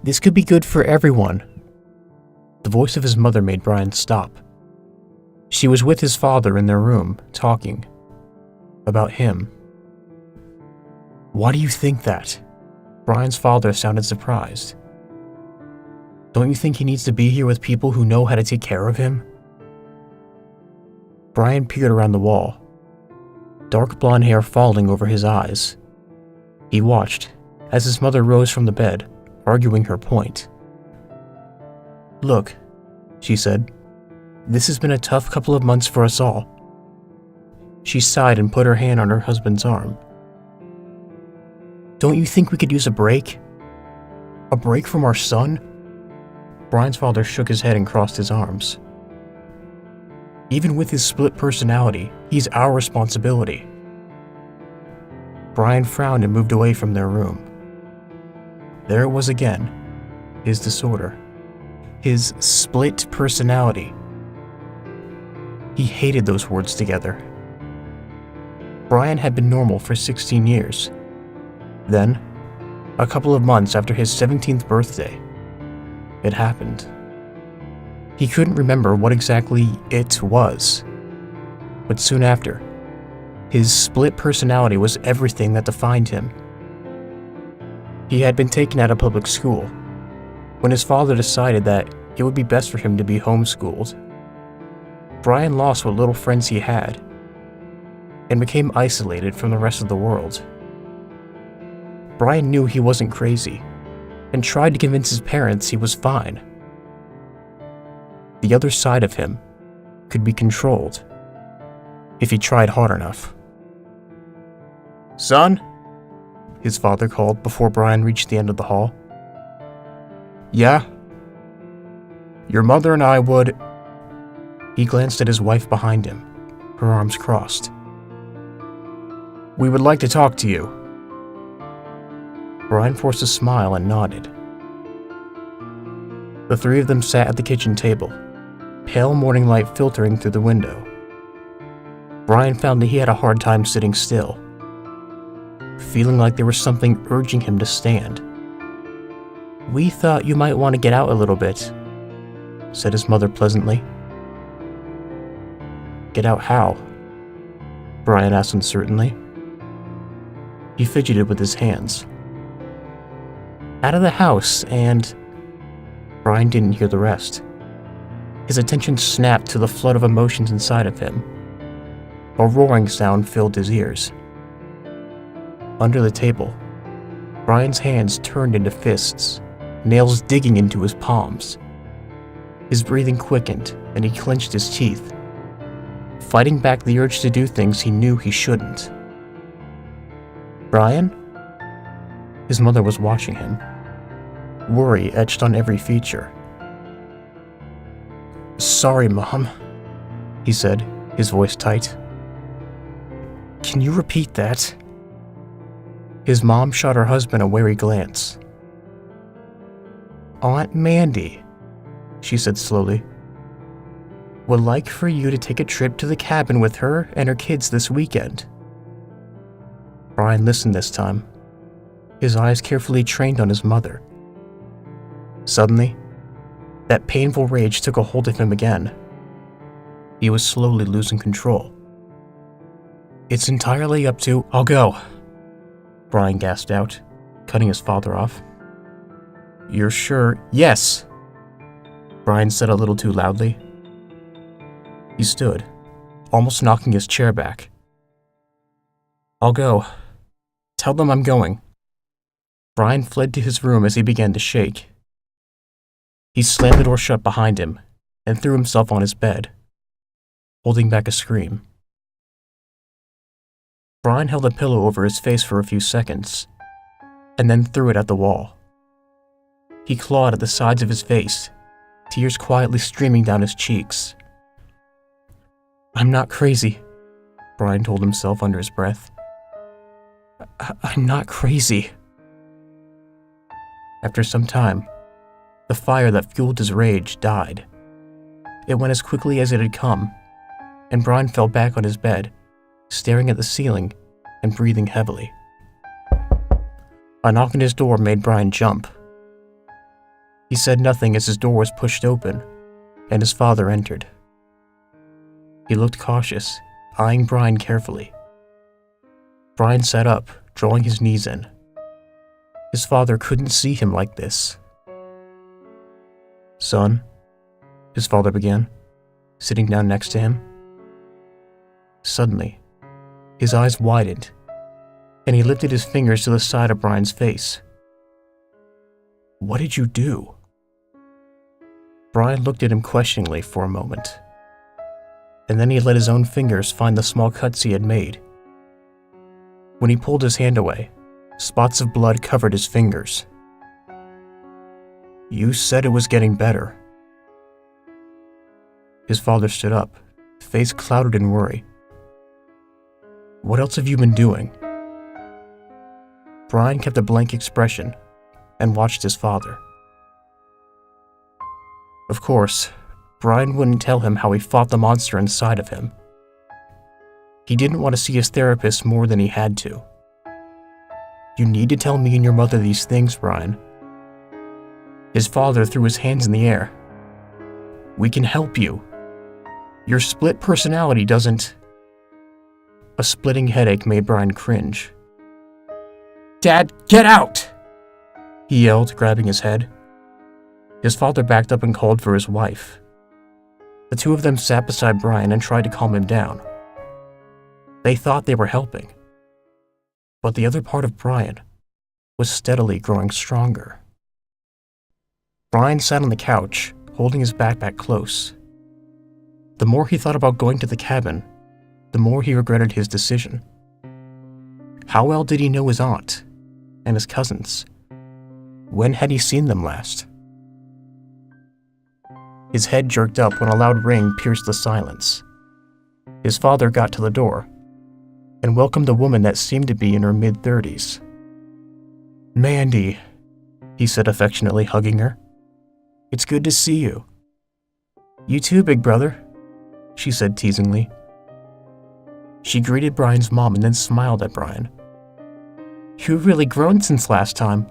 This could be good for everyone. The voice of his mother made Brian stop. She was with his father in their room, talking. About him. Why do you think that? Brian's father sounded surprised. Don't you think he needs to be here with people who know how to take care of him? Brian peered around the wall, dark blonde hair falling over his eyes. He watched as his mother rose from the bed, arguing her point. Look, she said, this has been a tough couple of months for us all. She sighed and put her hand on her husband's arm. Don't you think we could use a break? A break from our son? Brian's father shook his head and crossed his arms. Even with his split personality, he's our responsibility. Brian frowned and moved away from their room. There it was again, his disorder. His split personality. He hated those words together. Brian had been normal for 16 years. Then, a couple of months after his 17th birthday, it happened. He couldn't remember what exactly it was, but soon after, his split personality was everything that defined him. He had been taken out of public school when his father decided that it would be best for him to be homeschooled. Brian lost what little friends he had and became isolated from the rest of the world. Brian knew he wasn't crazy and tried to convince his parents he was fine. The other side of him could be controlled if he tried hard enough. Son? His father called before Brian reached the end of the hall. Yeah? Your mother and I would... He glanced at his wife behind him, her arms crossed. We would like to talk to you. Brian forced a smile and nodded. The three of them sat at the kitchen table, pale morning light filtering through the window. Brian found that he had a hard time sitting still, feeling like there was something urging him to stand. We thought you might want to get out a little bit, said his mother pleasantly. Get out how? Brian asked uncertainly. He fidgeted with his hands. Out of the house and... Brian didn't hear the rest. His attention snapped to the flood of emotions inside of him. A roaring sound filled his ears. Under the table, Brian's hands turned into fists, nails digging into his palms. His breathing quickened, and he clenched his teeth, fighting back the urge to do things he knew he shouldn't. Brian? His mother was watching him, worry etched on every feature. Sorry, Mom, he said, his voice tight. Can you repeat that? His mom shot her husband a wary glance. Aunt Mandy, she said slowly, would like for you to take a trip to the cabin with her and her kids this weekend. Brian listened this time, his eyes carefully trained on his mother. Suddenly, that painful rage took a hold of him again. He was slowly losing control. It's entirely up to... I'll go, Brian gasped out, cutting his father off. You're sure? Yes, Brian said a little too loudly. He stood, almost knocking his chair back. I'll go. Tell them I'm going. Brian fled to his room as he began to shake. He slammed the door shut behind him and threw himself on his bed, holding back a scream. Brian held a pillow over his face for a few seconds, and then threw it at the wall. He clawed at the sides of his face, tears quietly streaming down his cheeks. I'm not crazy, Brian told himself under his breath. I'm not crazy. After some time, the fire that fueled his rage died. It went as quickly as it had come, and Brian fell back on his bed, staring at the ceiling and breathing heavily. A knock on his door made Brian jump. He said nothing as his door was pushed open, and his father entered. He looked cautious, eyeing Brian carefully. Brian sat up, drawing his knees in. His father couldn't see him like this. "Son," his father began, sitting down next to him. Suddenly, his eyes widened, and he lifted his fingers to the side of Brian's face. "What did you do?" Brian looked at him questioningly for a moment, and then he let his own fingers find the small cuts he had made. When he pulled his hand away, spots of blood covered his fingers. "You said it was getting better." His father stood up, face clouded in worry. "What else have you been doing?" Brian kept a blank expression and watched his father. Of course, Brian wouldn't tell him how he fought the monster inside of him. He didn't want to see his therapist more than he had to. "You need to tell me and your mother these things, Brian." His father threw his hands in the air. "We can help you. Your split personality doesn't..." A splitting headache made Brian cringe. "Dad, get out!" he yelled, grabbing his head. His father backed up and called for his wife. The two of them sat beside Brian and tried to calm him down. They thought they were helping, but the other part of Brian was steadily growing stronger. Brian sat on the couch, holding his backpack close. The more he thought about going to the cabin, the more he regretted his decision. How well did he know his aunt and his cousins? When had he seen them last? His head jerked up when a loud ring pierced the silence. His father got to the door and welcomed a woman that seemed to be in her mid-30s. "Mandy," he said affectionately, hugging her. "It's good to see you." "You too, big brother," she said teasingly. She greeted Brian's mom and then smiled at Brian. "You've really grown since last time."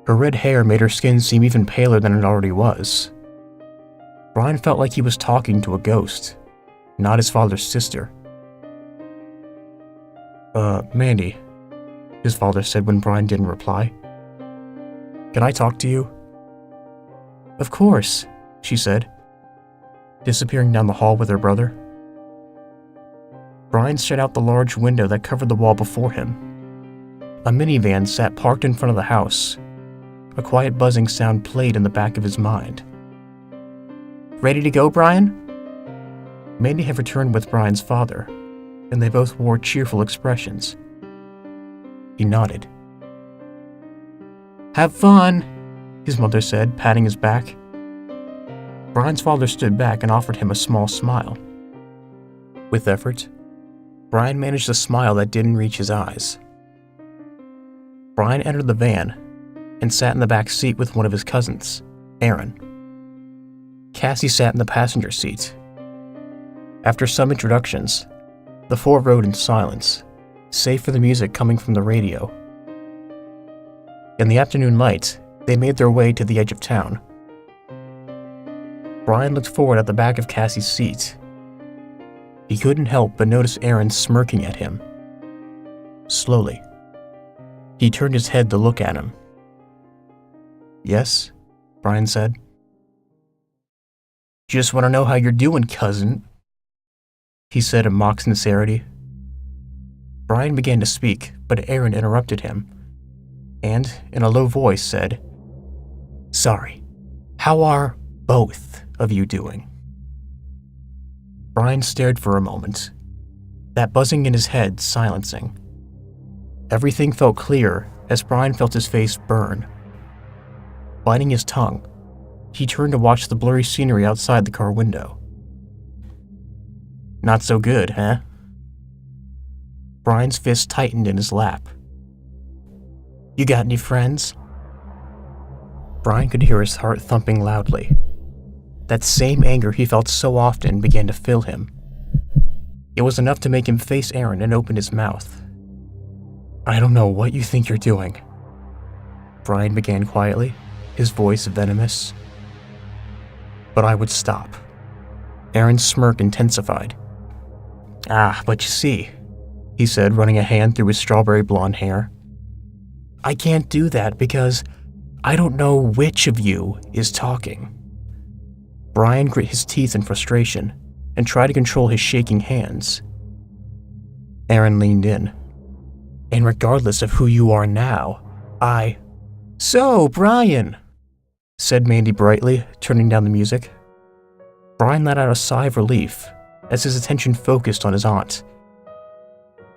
Her red hair made her skin seem even paler than it already was. Brian felt like he was talking to a ghost, not his father's sister. Mandy," his father said when Brian didn't reply. "Can I talk to you?" "Of course," she said, disappearing down the hall with her brother. Brian stared out the large window that covered the wall before him. A minivan sat parked in front of the house. A quiet buzzing sound played in the back of his mind. "Ready to go, Brian?" Mandy had returned with Brian's father, and they both wore cheerful expressions. He nodded. "Have fun," his mother said, patting his back. Brian's father stood back and offered him a small smile. With effort, Brian managed a smile that didn't reach his eyes. Brian entered the van and sat in the back seat with one of his cousins, Aaron. Cassie sat in the passenger seat. After some introductions, the four rode in silence, save for the music coming from the radio. In the afternoon light, they made their way to the edge of town. Brian looked forward at the back of Cassie's seat. He couldn't help but notice Aaron smirking at him. Slowly, he turned his head to look at him. "Yes?" Brian said. "Just want to know how you're doing, cousin," he said in mock sincerity. Brian began to speak, but Aaron interrupted him, and, in a low voice, said, "Sorry, how are both of you doing?" Brian stared for a moment, that buzzing in his head silencing. Everything felt clear as Brian felt his face burn. Biting his tongue, he turned to watch the blurry scenery outside the car window. "Not so good, huh?" Brian's fist tightened in his lap. "You got any friends?" Brian could hear his heart thumping loudly. That same anger he felt so often began to fill him. It was enough to make him face Aaron and open his mouth. "I don't know what you think you're doing," Brian began quietly. his voice venomous. But I would stop. Aaron's smirk intensified. But you see, he said, running a hand through his strawberry blonde hair. I can't do that because I don't know which of you is talking. Brian grit his teeth in frustration and tried to control his shaking hands. Aaron leaned in. And regardless of who you are now, So, Brian, said Mandy brightly, turning down the music. Brian let out a sigh of relief as his attention focused on his aunt.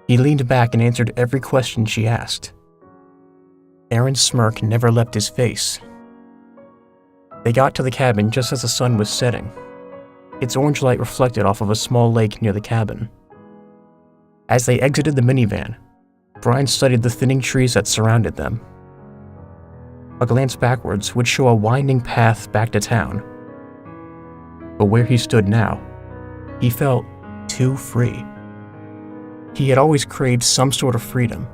He leaned back and answered every question she asked. Aaron's smirk never left his face. They got to the cabin just as the sun was setting. Its orange light reflected off of a small lake near the cabin. As they exited the minivan, Brian studied the thinning trees that surrounded them. A glance backwards would show a winding path back to town. But where he stood now, he felt too free. He had always craved some sort of freedom.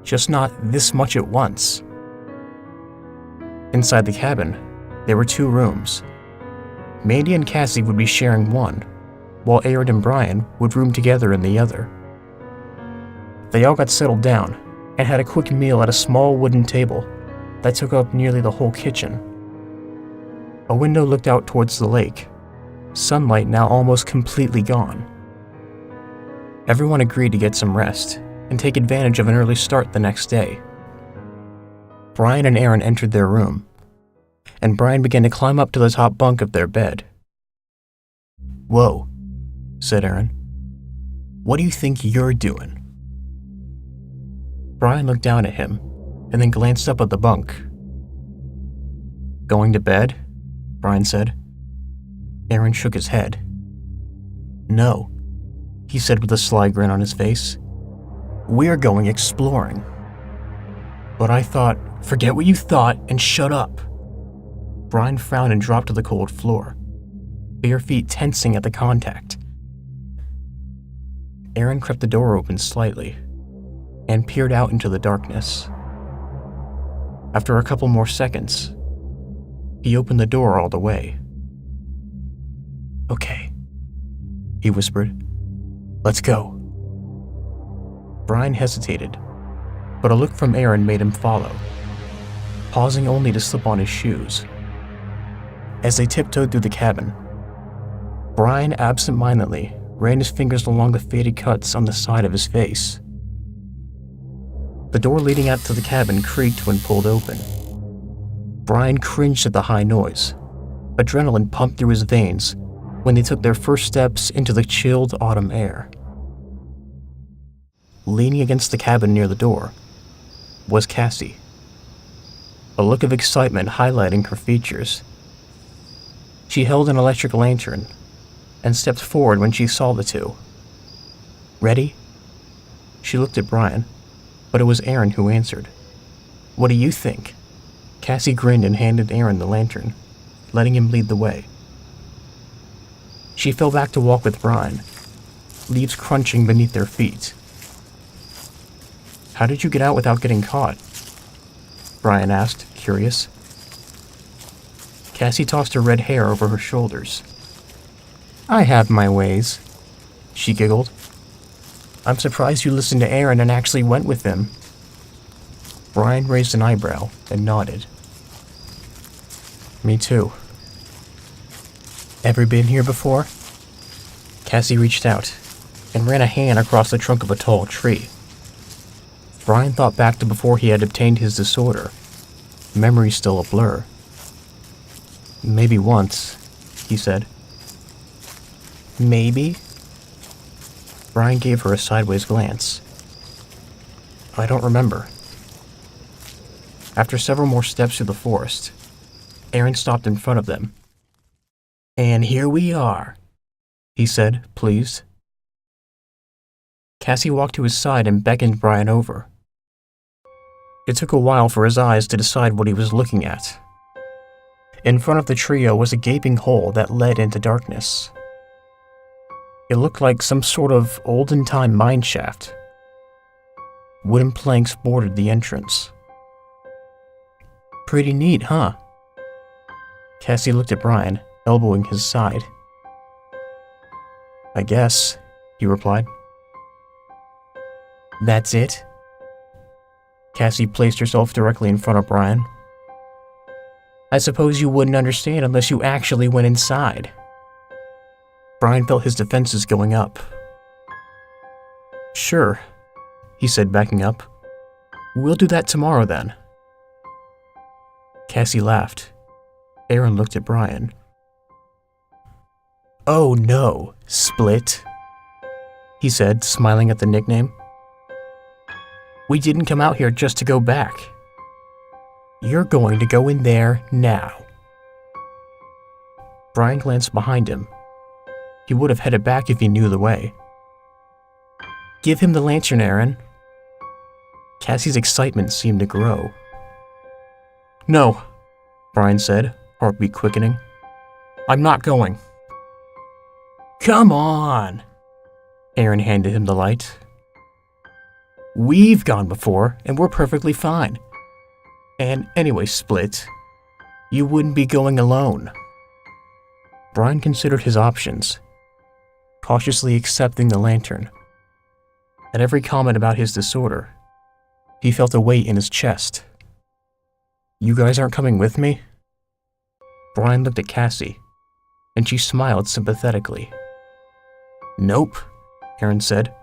Just not this much at once. Inside the cabin, there were 2 rooms. Mandy and Cassie would be sharing one, while Aaron and Brian would room together in the other. They all got settled down and had a quick meal at a small wooden table that took up nearly the whole kitchen. A window looked out towards the lake, sunlight now almost completely gone. Everyone agreed to get some rest and take advantage of an early start the next day. Brian and Aaron entered their room, and Brian began to climb up to the top bunk of their bed. "Whoa," said Aaron. "What do you think you're doing?" Brian looked down at him and then glanced up at the bunk. "Going to bed?" Brian said. Aaron shook his head. "No," he said with a sly grin on his face. "We're going exploring." "But I thought..." "Forget what you thought and shut up." Brian frowned and dropped to the cold floor, bare feet tensing at the contact. Aaron crept the door open slightly and peered out into the darkness. After a couple more seconds, he opened the door all the way. "Okay," he whispered. "Let's go." Brian hesitated, but a look from Aaron made him follow, pausing only to slip on his shoes. As they tiptoed through the cabin, Brian absent-mindedly ran his fingers along the faded cuts on the side of his face. The door leading out to the cabin creaked when pulled open. Brian cringed at the high noise. Adrenaline pumped through his veins when they took their first steps into the chilled autumn air. Leaning against the cabin near the door was Cassie, a look of excitement highlighting her features. She held an electric lantern and stepped forward when she saw the two. "Ready?" She looked at Brian, but it was Aaron who answered. "What do you think?" Cassie grinned and handed Aaron the lantern, letting him lead the way. She fell back to walk with Brian, leaves crunching beneath their feet. "How did you get out without getting caught?" Brian asked, curious. Cassie tossed her red hair over her shoulders. "I have my ways," she giggled. "I'm surprised you listened to Aaron and actually went with him." Brian raised an eyebrow and nodded. "Me too." "Ever been here before?" Cassie reached out and ran a hand across the trunk of a tall tree. Brian thought back to before he had obtained his disorder, memory still a blur. "Maybe once," he said. "Maybe?" Brian gave her a sideways glance. "I don't remember." After several more steps through the forest, Aaron stopped in front of them. "And here we are," he said, pleased. Cassie walked to his side and beckoned Brian over. It took a while for his eyes to decide what he was looking at. In front of the trio was a gaping hole that led into darkness. It looked like some sort of olden-time mine shaft. Wooden planks bordered the entrance. Pretty neat, huh? Cassie looked at Brian, elbowing his side. I guess, he replied. That's it? Cassie placed herself directly in front of Brian. I suppose you wouldn't understand unless you actually went inside. Brian felt his defenses going up. Sure, he said, backing up. We'll do that tomorrow then. Cassie laughed. Aaron looked at Brian. Oh no, Split, he said, smiling at the nickname. We didn't come out here just to go back. You're going to go in there now. Brian glanced behind him. He would have headed back if he knew the way. Give him the lantern, Aaron. Cassie's excitement seemed to grow. No, Brian said, heartbeat quickening. I'm not going. Come on! Aaron handed him the light. We've gone before, and we're perfectly fine. And anyway, Split, you wouldn't be going alone. Brian considered his options, cautiously accepting the lantern. At every comment about his disorder, he felt a weight in his chest. You guys aren't coming with me? Brian looked at Cassie, and she smiled sympathetically. Nope, Aaron said.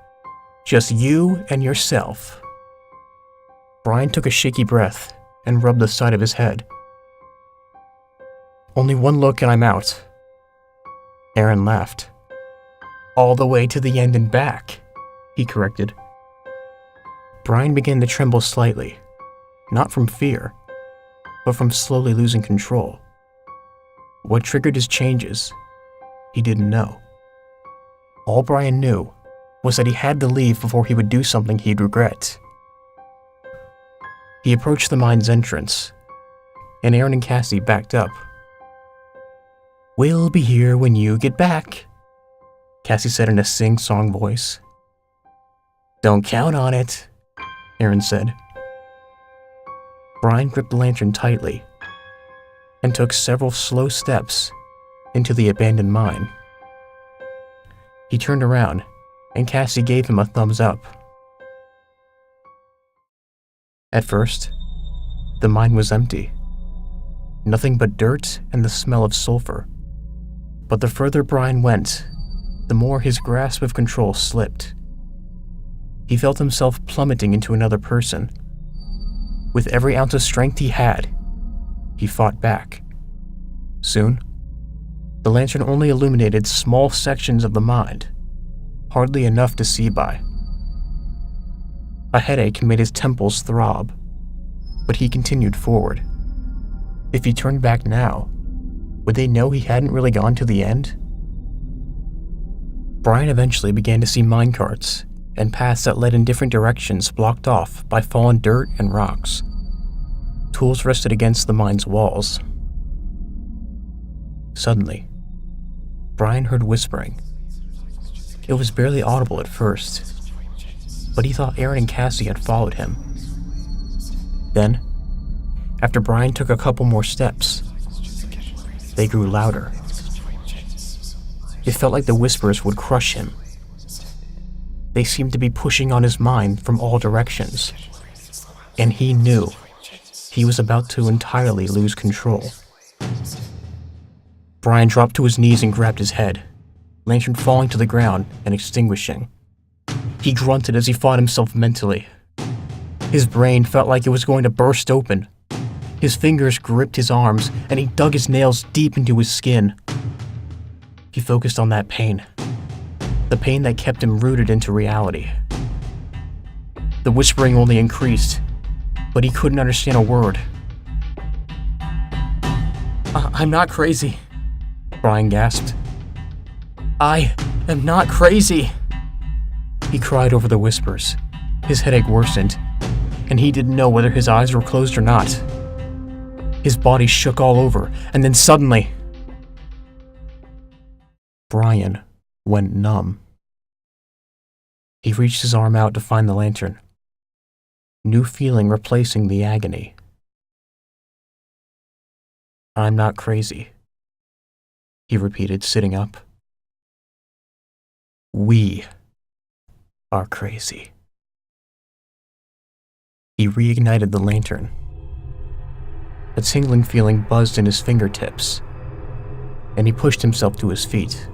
Just you and yourself. Brian took a shaky breath and rubbed the side of his head. Only one look and I'm out. Aaron laughed. All the way to the end and back, he corrected. Brian began to tremble slightly, not from fear, but from slowly losing control. What triggered his changes, he didn't know. All Brian knew was that he had to leave before he would do something he'd regret. He approached the mine's entrance, and Aaron and Cassie backed up. We'll be here when you get back, Cassie said in a sing-song voice. Don't count on it, Aaron said. Brian gripped the lantern tightly and took several slow steps into the abandoned mine. He turned around, and Cassie gave him a thumbs up. At first, the mine was empty. Nothing but dirt and the smell of sulfur. But the further Brian went, the more his grasp of control slipped. He felt himself plummeting into another person. With every ounce of strength he had, he fought back. Soon, the lantern only illuminated small sections of the mine, hardly enough to see by. A headache made his temples throb, but he continued forward. If he turned back now, would they know he hadn't really gone to the end? Brian eventually began to see minecarts and paths that led in different directions blocked off by fallen dirt and rocks. Tools rested against the mine's walls. Suddenly, Brian heard whispering. It was barely audible at first, but he thought Aaron and Cassie had followed him. Then, after Brian took a couple more steps, they grew louder. It felt like the whispers would crush him. They seemed to be pushing on his mind from all directions, and he knew he was about to entirely lose control. Brian dropped to his knees and grabbed his head, lantern falling to the ground and extinguishing. He grunted as he fought himself mentally. His brain felt like it was going to burst open. His fingers gripped his arms, and he dug his nails deep into his skin. He focused on that pain, the pain that kept him rooted into reality. The whispering only increased, but he couldn't understand a word. I'm not crazy, Brian gasped. I am not crazy, he cried over the whispers. His headache worsened, and he didn't know whether his eyes were closed or not. His body shook all over, and then suddenly, Brian went numb. He reached his arm out to find the lantern, new feeling replacing the agony. I'm not crazy, he repeated, sitting up. We are crazy. He reignited the lantern. A tingling feeling buzzed in his fingertips, and he pushed himself to his feet.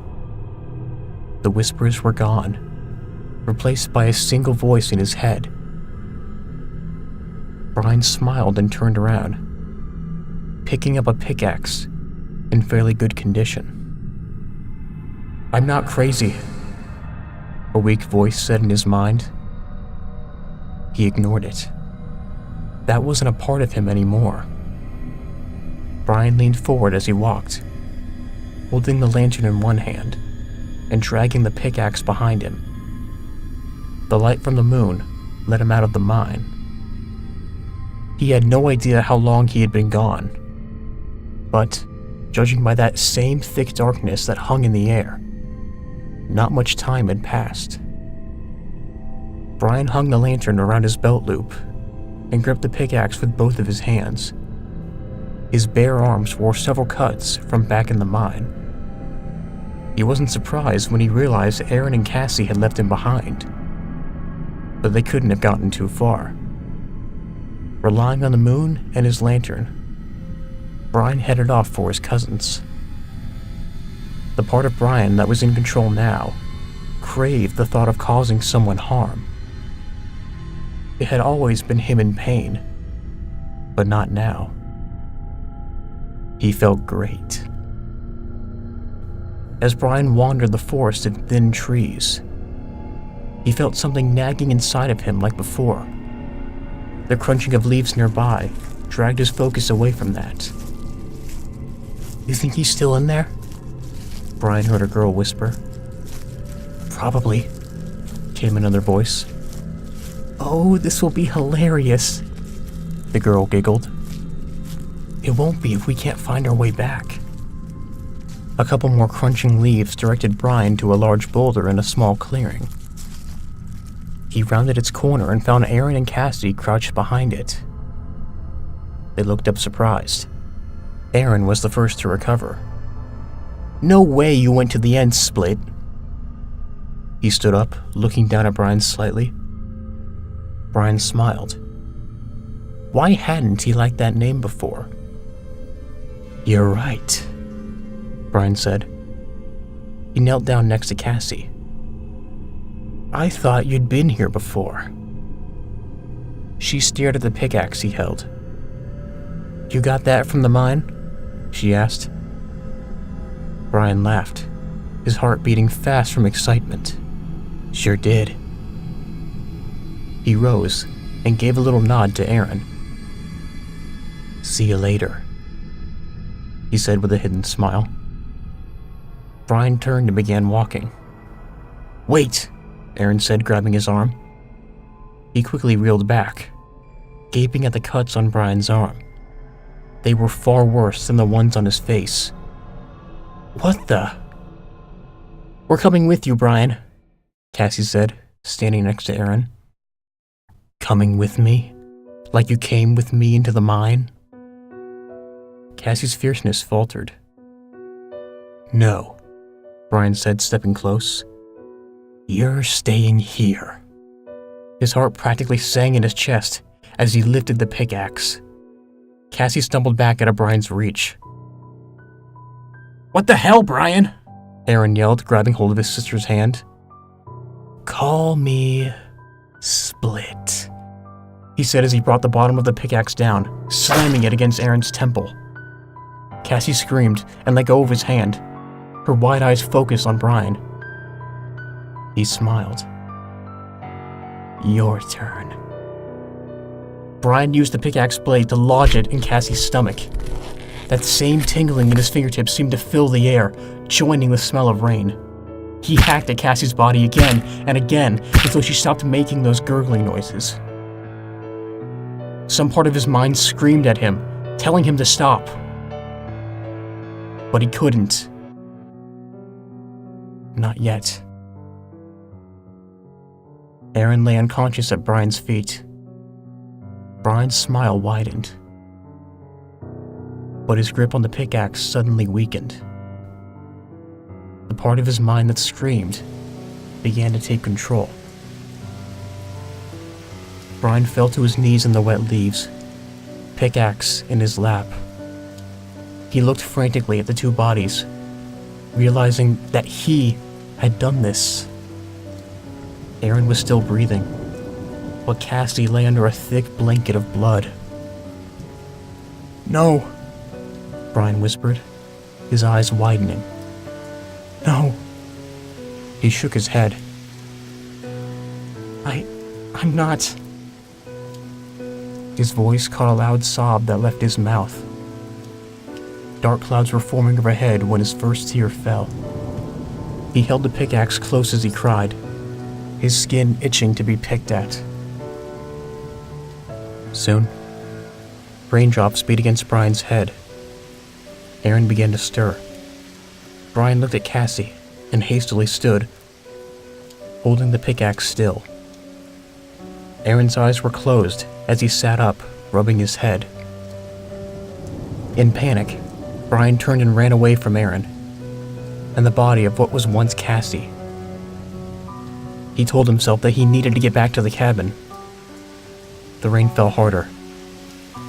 The whispers were gone, replaced by a single voice in his head. Brian smiled and turned around, picking up a pickaxe in fairly good condition. I'm not crazy, a weak voice said in his mind. He ignored it. That wasn't a part of him anymore. Brian leaned forward as he walked, holding the lantern in one hand and dragging the pickaxe behind him. The light from the moon let him out of the mine. He had no idea how long he had been gone, but, judging by that same thick darkness that hung in the air, not much time had passed. Brian hung the lantern around his belt loop and gripped the pickaxe with both of his hands. His bare arms wore several cuts from back in the mine. He wasn't surprised when he realized Aaron and Cassie had left him behind, but they couldn't have gotten too far. Relying on the moon and his lantern, Brian headed off for his cousins. The part of Brian that was in control now craved the thought of causing someone harm. It had always been him in pain, but not now. He felt great. As Brian wandered the forest of thin trees, he felt something nagging inside of him like before. The crunching of leaves nearby dragged his focus away from that. You think he's still in there? Brian heard a girl whisper. Probably, came another voice. Oh, this will be hilarious, the girl giggled. It won't be if we can't find our way back. A couple more crunching leaves directed Brian to a large boulder in a small clearing. He rounded its corner and found Aaron and Cassie crouched behind it. They looked up surprised. Aaron was the first to recover. No way you went to the end, Split. He stood up, looking down at Brian slightly. Brian smiled. Why hadn't he liked that name before? You're right, Brian said. He knelt down next to Cassie. I thought you'd been here before. She stared at the pickaxe he held. You got that from the mine? She asked. Brian laughed, his heart beating fast from excitement. Sure did. He rose and gave a little nod to Aaron. See you later, he said with a hidden smile. Brian turned and began walking. Wait, Aaron said, grabbing his arm. He quickly reeled back, gaping at the cuts on Brian's arm. They were far worse than the ones on his face. What the? We're coming with you, Brian, Cassie said, standing next to Aaron. Coming with me? Like you came with me into the mine? Cassie's fierceness faltered. No, Brian said, stepping close. You're staying here. His heart practically sang in his chest as he lifted the pickaxe. Cassie stumbled back out of Brian's reach. What the hell, Brian? Aaron yelled, grabbing hold of his sister's hand. Call me Split, he said as he brought the bottom of the pickaxe down, slamming it against Aaron's temple. Cassie screamed and let go of his hand, her wide eyes focused on Brian. He smiled. Your turn. Brian used the pickaxe blade to lodge it in Cassie's stomach. That same tingling in his fingertips seemed to fill the air, joining the smell of rain. He hacked at Cassie's body again and again until she stopped making those gurgling noises. Some part of his mind screamed at him, telling him to stop. But he couldn't. Not yet. Aaron lay unconscious at Brian's feet. Brian's smile widened. but his grip on the pickaxe suddenly weakened. The part of his mind that screamed began to take control. Brian fell to his knees in the wet leaves, pickaxe in his lap. He looked frantically at the two bodies, realizing that he had done this. Aaron was still breathing, but Cassie lay under a thick blanket of blood. "No," Brian whispered, his eyes widening. "No." He shook his head. I'm not." His voice caught a loud sob that left his mouth. Dark clouds were forming overhead when his first tear fell. He held the pickaxe close as he cried, his skin itching to be picked at. Soon, raindrops beat against Brian's head. Aaron began to stir. Brian looked at Cassie and hastily stood, holding the pickaxe still. Aaron's eyes were closed as he sat up, rubbing his head. In panic, Brian turned and ran away from Aaron and the body of what was once Cassie. He told himself that he needed to get back to the cabin. The rain fell harder.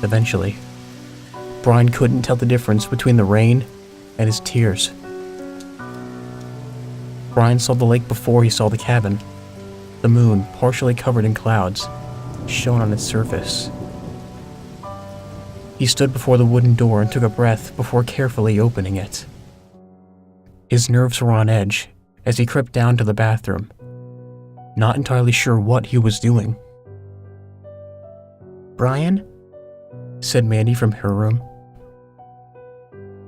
Eventually, Brian couldn't tell the difference between the rain and his tears. Brian saw the lake before he saw the cabin. The moon, partially covered in clouds, shone on its surface. He stood before the wooden door and took a breath before carefully opening it. His nerves were on edge as he crept down to the bathroom, not entirely sure what he was doing. "Brian?" said Mandy from her room.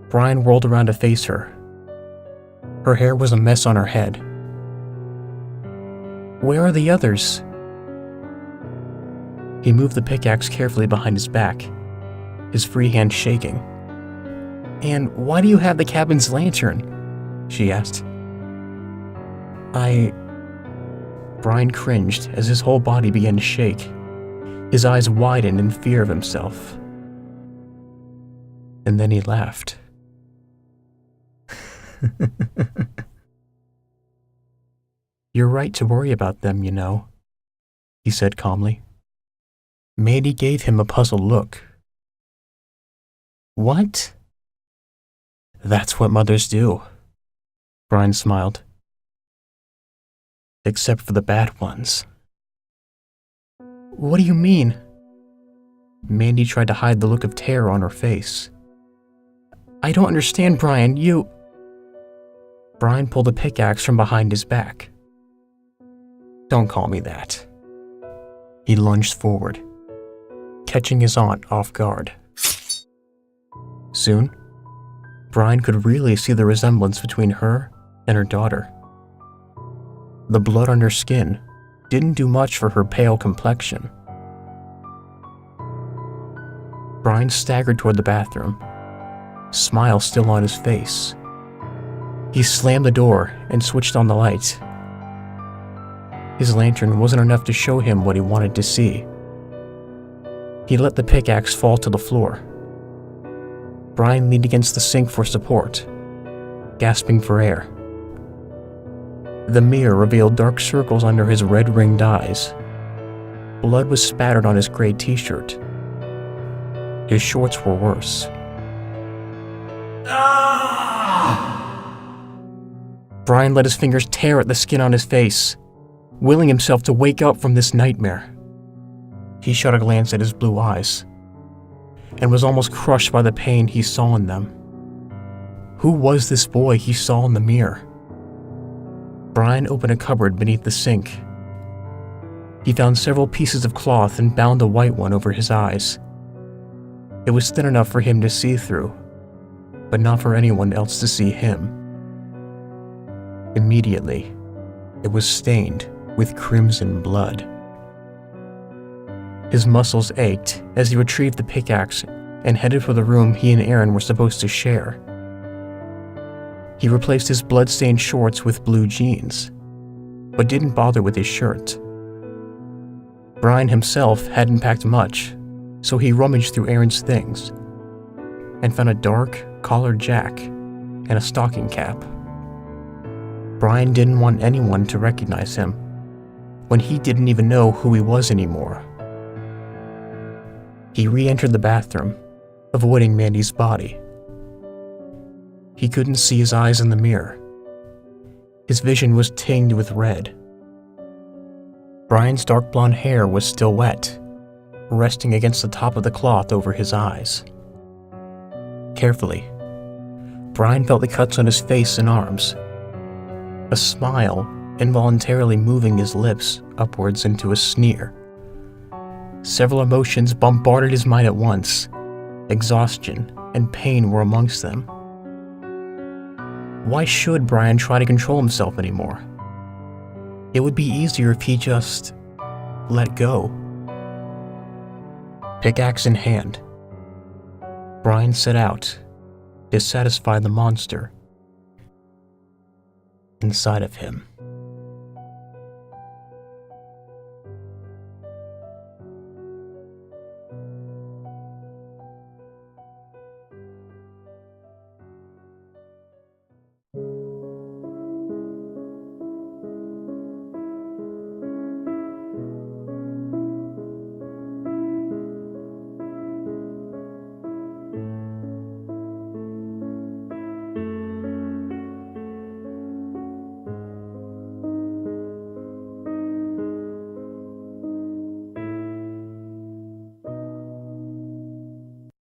Brian whirled around to face her. Her hair was a mess on her head. "Where are the others?" He moved the pickaxe carefully behind his back, his free hand shaking. "And why do you have the cabin's lantern?" she asked. Brian cringed as his whole body began to shake. His eyes widened in fear of himself. And then he laughed. "You're right to worry about them, you know," he said calmly. Mandy gave him a puzzled look. "What?" "That's what mothers do," Brian smiled. "Except for the bad ones." "What do you mean?" Mandy tried to hide the look of terror on her face. "I don't understand, Brian. Brian pulled a pickaxe from behind his back. "Don't call me that." He lunged forward, catching his aunt off guard. Soon, Brian could really see the resemblance between her and her daughter. The blood on her skin didn't do much for her pale complexion. Brian staggered toward the bathroom, smile still on his face. He slammed the door and switched on the light. His lantern wasn't enough to show him what he wanted to see. He let the pickaxe fall to the floor. Brian leaned against the sink for support, gasping for air. The mirror revealed dark circles under his red-ringed eyes. Blood was spattered on his gray t-shirt. His shorts were worse. Brian let his fingers tear at the skin on his face, willing himself to wake up from this nightmare. He shot a glance at his blue eyes, and was almost crushed by the pain he saw in them. Who was this boy he saw in the mirror? Brian opened a cupboard beneath the sink. He found several pieces of cloth and bound a white one over his eyes. It was thin enough for him to see through, but not for anyone else to see him. Immediately, it was stained with crimson blood. His muscles ached as he retrieved the pickaxe and headed for the room he and Aaron were supposed to share. He replaced his blood-stained shorts with blue jeans, but didn't bother with his shirt. Brian himself hadn't packed much, so he rummaged through Aaron's things. and found a dark collared jack and a stocking cap. Brian didn't want anyone to recognize him when he didn't even know who he was anymore. He re-entered the bathroom, avoiding Mandy's body. He couldn't see his eyes in the mirror. His vision was tinged with red. Brian's dark blonde hair was still wet, resting against the top of the cloth over his eyes. Carefully, Brian felt the cuts on his face and arms, a smile involuntarily moving his lips upwards into a sneer. Several emotions bombarded his mind at once. Exhaustion and pain were amongst them. Why should Brian try to control himself anymore? It would be easier if he just let go. Pickaxe in hand, Brian set out to satisfy the monster inside of him.